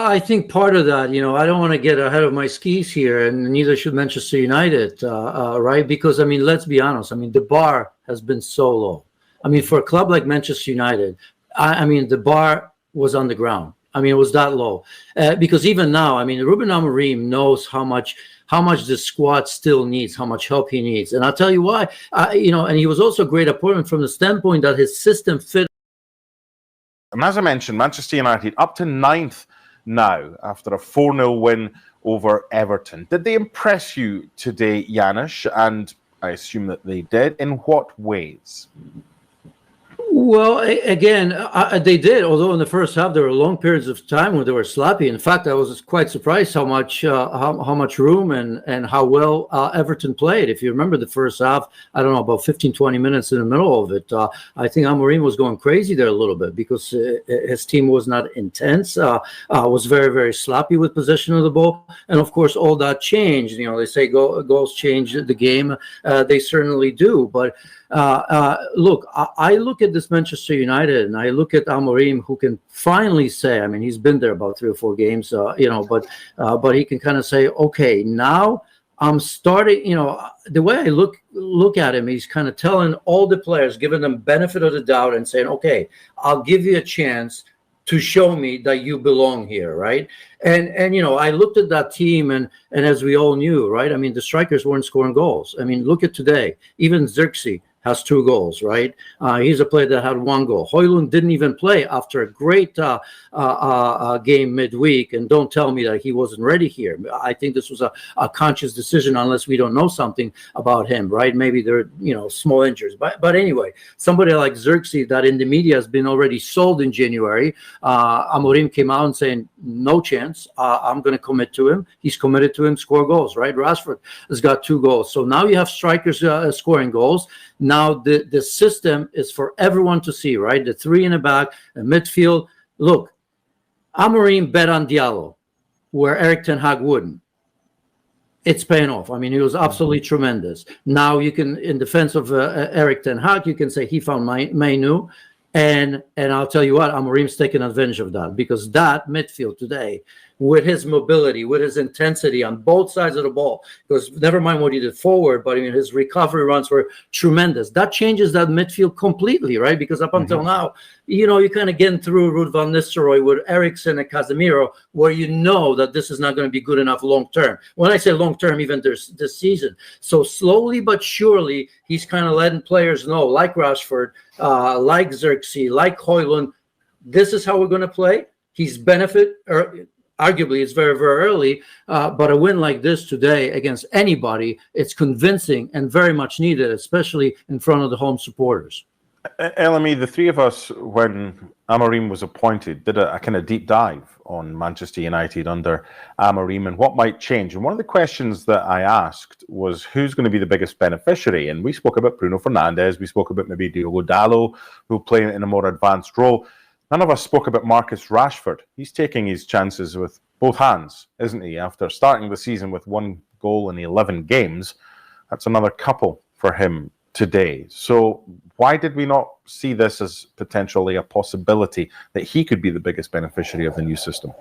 I think part of that, I don't want to get ahead of my skis here, and neither should Manchester United, right? Because, let's be honest. The bar has been so low. For a club like Manchester United, the bar was on the ground. It was that low. Because even now, Ruben Amorim knows how much the squad still needs, how much help he needs. And I'll tell you why. And he was also a great opponent from the standpoint that his system fit. And as I mentioned, Manchester United up to 9th now after a 4-0 win over Everton. Did they impress you today, Janusz? And I assume that they did. In what ways? Well, again, they did. Although in the first half there were long periods of time when they were sloppy. In fact, I was quite surprised how much room and how well Everton played. If you remember the first half, I don't know, about 15, 20 minutes in the middle of it, I think Amorim was going crazy there a little bit because his team was not intense, was very, very sloppy with possession of the ball, and of course all that changed. They say goals change the game. They certainly do, but. Look, I look at this Manchester United and I look at Amorim, who can finally say, he's been there about 3 or 4 games, but he can kind of say, okay, now I'm starting, the way I look at him, he's kind of telling all the players, giving them benefit of the doubt and saying, okay, I'll give you a chance to show me that you belong here, right? And I looked at that team, and as we all knew, right? The strikers weren't scoring goals. Look at today. Even Xerxes has 2 goals, right? He's a player that had 1 goal. Højlund didn't even play after a great game midweek, and don't tell me that he wasn't ready here. I think this was a conscious decision, unless we don't know something about him, right? Maybe they're, small injuries. But anyway, somebody like Xerxes that in the media has been already sold in January, Amorim came out and saying, no chance, I'm going to commit to him. He's committed to him, score goals, right? Rashford has got 2 goals. So now you have strikers scoring goals. Now the system is for everyone to see, right? The 3 in the back, the midfield. Look, Amorim bet on Diallo, where Erik ten Hag wouldn't. It's paying off. He was absolutely tremendous. Now you can, in defense of Erik ten Hag, you can say he found Mainu. And I'll tell you what, Amorim's taking advantage of that, because that midfield today, with his mobility, with his intensity on both sides of the ball, because never mind what he did forward, but his recovery runs were tremendous. That changes that midfield completely, right? Because up until now, you're kind of getting through Ruud van Nistelrooy with Eriksen and Casemiro, where you know that this is not going to be good enough long term. When I say long term, even this season. So slowly but surely, he's kind of letting players know, like Rashford, like Xerxes, like Højlund, this is how we're going to play. He's arguably it's very, very early, but a win like this today against anybody, it's convincing and very much needed, especially in front of the home supporters. Elemi, the 3 of us, when Amorim was appointed, did a kind of deep dive on Manchester United under Amorim and what might change. And one of the questions that I asked was, who's going to be the biggest beneficiary? And we spoke about Bruno Fernandes, we spoke about maybe Diogo Dalot, who play in a more advanced role. None of us spoke about Marcus Rashford. He's taking his chances with both hands, isn't he? After starting the season with 1 goal in 11 games, that's another couple for him today. So why did we not see this as potentially a possibility that he could be the biggest beneficiary of the new system?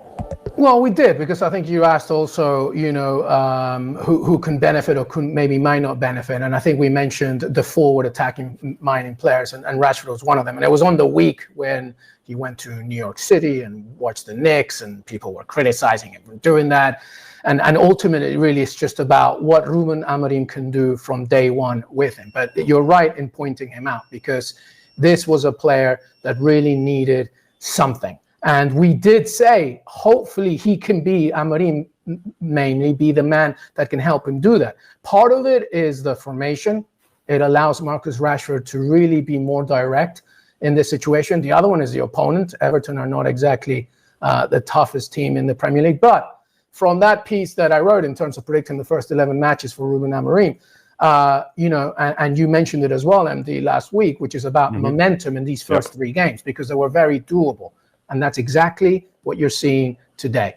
Well, we did, because I think you asked also, who can benefit or maybe might not benefit. And I think we mentioned the forward attacking minded players, and Rashford was one of them. And it was on the week when he went to New York City and watched the Knicks, and people were criticizing him for doing that. And ultimately, really, it's just about what Ruben Amorim can do from day one with him. But you're right in pointing him out, because this was a player that really needed something. And we did say, hopefully he can be, Amorim mainly, be the man that can help him do that. Part of it is the formation. It allows Marcus Rashford to really be more direct in this situation. The other one is the opponent. Everton are not exactly the toughest team in the Premier League. But from that piece that I wrote in terms of predicting the first 11 matches for Ruben Amorim, and you mentioned it as well, MD, last week, which is about momentum in these first 3 games, because they were very doable. And that's exactly what you're seeing today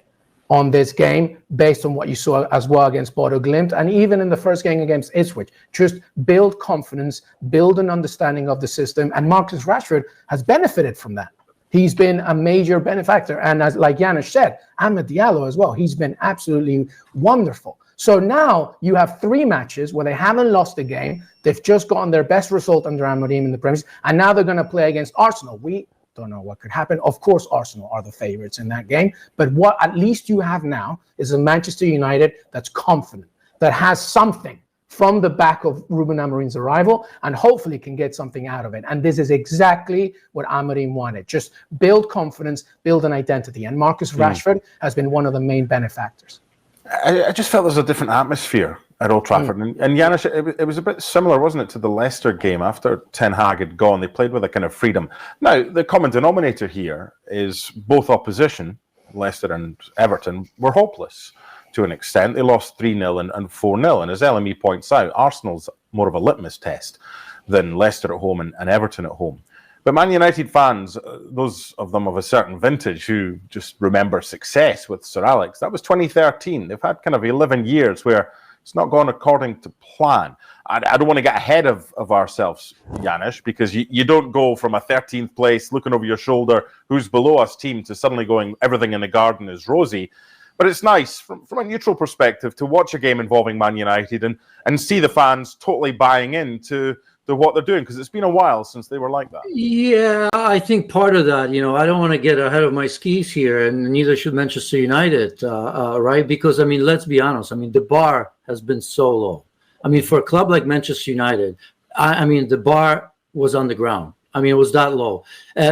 on this game, based on what you saw as well against Bodo Glimt, and even in the first game against Ipswich. Just build confidence, build an understanding of the system, and Marcus Rashford has benefited from that. He's been a major benefactor. And as like Janusz said, Amad Diallo as well. He's been absolutely wonderful. So now you have 3 matches where they haven't lost a game. They've just gotten their best result under Amorim in the Premier League. And now they're going to play against Arsenal. We don't know what could happen. Of course, Arsenal are the favorites in that game. But what at least you have now is a Manchester United that's confident, that has something from the back of Ruben Amorim's arrival, and hopefully can get something out of it. And this is exactly what Amorim wanted. Just build confidence, build an identity. And Marcus Rashford has been one of the main benefactors. I just felt there's a different atmosphere at Old Trafford. And Janusz, it was a bit similar, wasn't it, to the Leicester game after Ten Hag had gone. They played with a kind of freedom. Now, the common denominator here is both opposition, Leicester and Everton, were hopeless to an extent. They lost 3-0 and 4-0. And as LME points out, Arsenal's more of a litmus test than Leicester at home and Everton at home. But Man United fans, those of them of a certain vintage who just remember success with Sir Alex, that was 2013. They've had kind of 11 years where it's not gone according to plan. I don't want to get ahead of ourselves, Janusz, because you don't go from a 13th place, looking over your shoulder, who's below us team, to suddenly going, everything in the garden is rosy. But it's nice, from a neutral perspective, to watch a game involving Man United and see the fans totally buying into what they're doing, because it's been a while since they were like that. Yeah, I think part of that, I don't want to get ahead of my skis here, and neither should Manchester United, right? Because, let's be honest. The bar has been so low. For a club like Manchester United, the bar was on the ground. It was that low.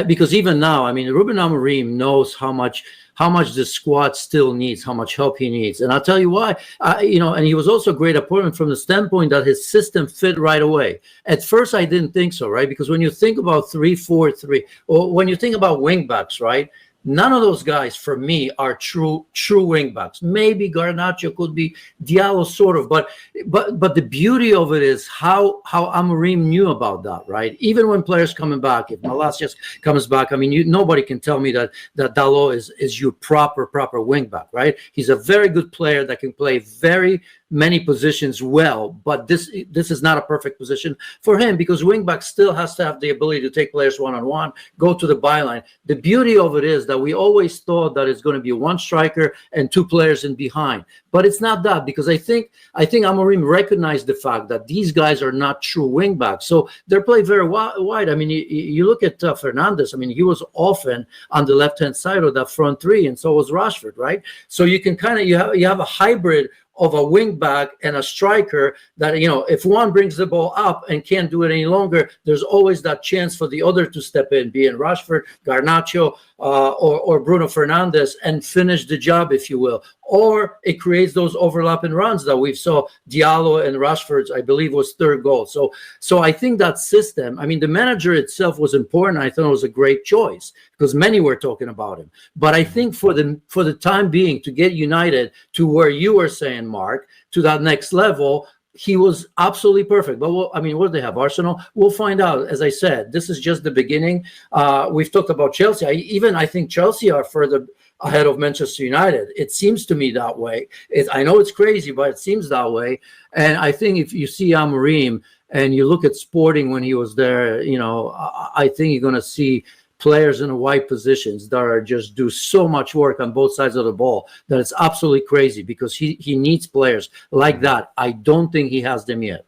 Because even now, Ruben Amorim knows how much the squad still needs, how much help he needs. And I'll tell you why, and he was also a great opponent from the standpoint that his system fit right away. At first, I didn't think so, right? Because when you think about 3-4-3, or when you think about wing backs, right? None of those guys, for me, are true wing backs. Maybe Garnacho could be, Diallo sort of, but the beauty of it is how Amorim knew about that, right? Even when players coming back, if Malacias comes back, nobody can tell me that Diallo is your proper wing back, right? He's a very good player that can play very many positions well, but this is not a perfect position for him, because wingback still has to have the ability to take players one-on-one, go to the byline. The beauty of it is that we always thought that it's going to be one striker and 2 players in behind, but it's not that, because I think Amorim recognized the fact that these guys are not true wingbacks, so they're played very wide. You look at Fernandes. He was often on the left-hand side of that front 3, and so was Rashford, right? So you can you have a hybrid of a wing back and a striker that, if one brings the ball up and can't do it any longer, there's always that chance for the other to step in, be it Rashford, Garnacho, or Bruno Fernandes, and finish the job, if you will. Or it creates those overlapping runs that we saw. Diallo and Rashford's, I believe, was 3rd goal. So I think that system, the manager itself was important. I thought it was a great choice because many were talking about him. But I think for the time being, to get United to where you were saying, Mark, to that next level, he was absolutely perfect. But what do they have? Arsenal? We'll find out. As I said, this is just the beginning. We've talked about Chelsea. I think Chelsea are further ahead of Manchester United. It seems to me that way. I know it's crazy, but it seems that way. And I think if you see Amorim and you look at Sporting when he was there, I think you're going to see players in the wide positions that are just do so much work on both sides of the ball that it's absolutely crazy, because he needs players like that. I don't think he has them yet.